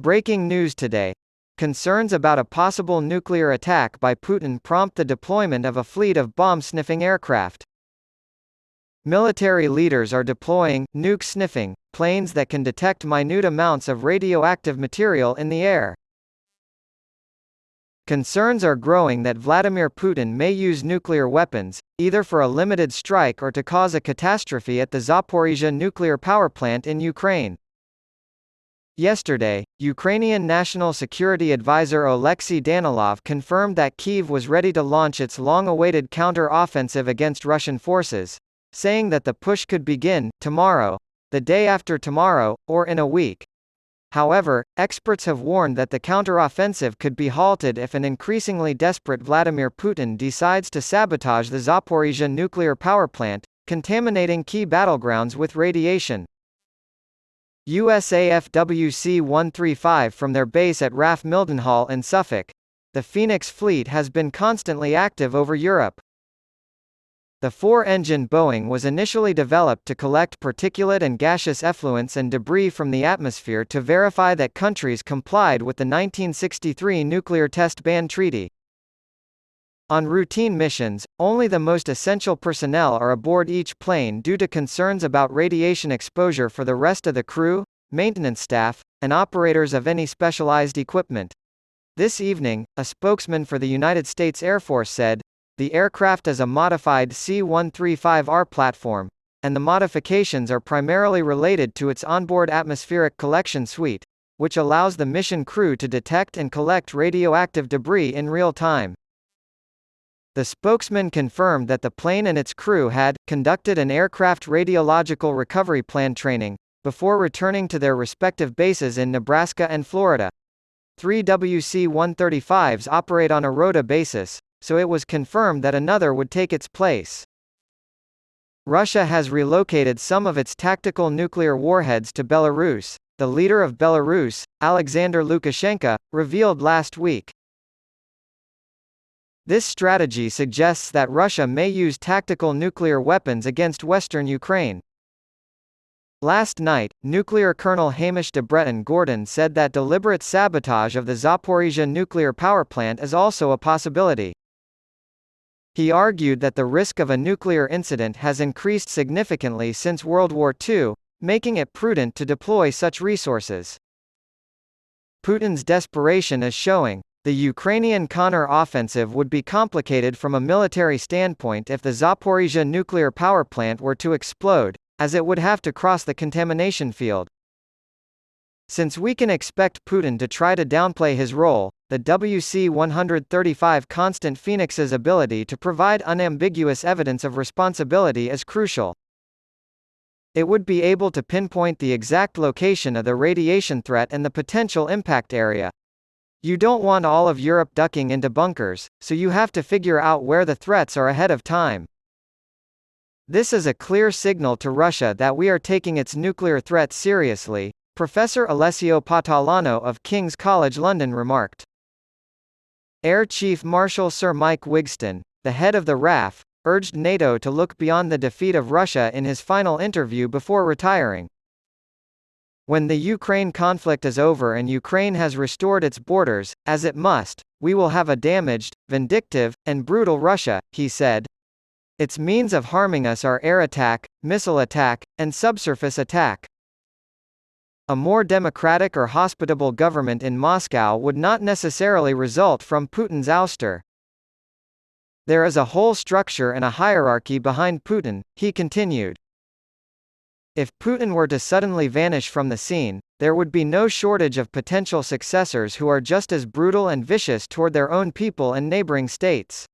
Breaking news today. Concerns about a possible nuclear attack by Putin prompt the deployment of a fleet of bomb-sniffing aircraft. Military leaders are deploying nuke-sniffing planes that can detect minute amounts of radioactive material in the air. Concerns are growing that Vladimir Putin may use nuclear weapons, either for a limited strike or to cause a catastrophe at the Zaporizhzhia nuclear power plant in Ukraine. Yesterday, Ukrainian National Security Advisor Oleksiy Danilov confirmed that Kyiv was ready to launch its long-awaited counter-offensive against Russian forces, saying that the push could begin tomorrow, the day after tomorrow, or in a week. However, experts have warned that the counter-offensive could be halted if an increasingly desperate Vladimir Putin decides to sabotage the Zaporizhzhia nuclear power plant, contaminating key battlegrounds with radiation. USAF WC-135 from their base at RAF Mildenhall in Suffolk. The Phoenix fleet has been constantly active over Europe. The four-engine Boeing was initially developed to collect particulate and gaseous effluents and debris from the atmosphere to verify that countries complied with the 1963 Nuclear Test Ban Treaty. On routine missions, only the most essential personnel are aboard each plane due to concerns about radiation exposure for the rest of the crew, maintenance staff, and operators of any specialized equipment. This evening, a spokesman for the United States Air Force said, "The aircraft is a modified C-135R platform, and the modifications are primarily related to its onboard atmospheric collection suite, which allows the mission crew to detect and collect radioactive debris in real time." The spokesman confirmed that the plane and its crew had conducted an aircraft radiological recovery plan training before returning to their respective bases in Nebraska and Florida. 3 WC-135s operate on a rota basis, so it was confirmed that another would take its place. Russia has relocated some of its tactical nuclear warheads to Belarus, the leader of Belarus, Alexander Lukashenko, revealed last week. This strategy suggests that Russia may use tactical nuclear weapons against western Ukraine. Last night, nuclear Colonel Hamish de Breton Gordon said that deliberate sabotage of the Zaporizhzhia nuclear power plant is also a possibility. He argued that the risk of a nuclear incident has increased significantly since World War II, making it prudent to deploy such resources. Putin's desperation is showing. The Ukrainian counter-offensive would be complicated from a military standpoint if the Zaporizhzhia nuclear power plant were to explode, as it would have to cross the contamination field. Since we can expect Putin to try to downplay his role, the WC-135 Constant Phoenix's ability to provide unambiguous evidence of responsibility is crucial. It would be able to pinpoint the exact location of the radiation threat and the potential impact area. You don't want all of Europe ducking into bunkers, so you have to figure out where the threats are ahead of time. This is a clear signal to Russia that we are taking its nuclear threat seriously, Professor Alessio Patalano of King's College London remarked. Air Chief Marshal Sir Mike Wigston, the head of the RAF, urged NATO to look beyond the defeat of Russia in his final interview before retiring. "When the Ukraine conflict is over and Ukraine has restored its borders, as it must, we will have a damaged, vindictive, and brutal Russia," he said. "Its means of harming us are air attack, missile attack, and subsurface attack. A more democratic or hospitable government in Moscow would not necessarily result from Putin's ouster. There is a whole structure and a hierarchy behind Putin," he continued. If Putin were to suddenly vanish from the scene, there would be no shortage of potential successors who are just as brutal and vicious toward their own people and neighboring states.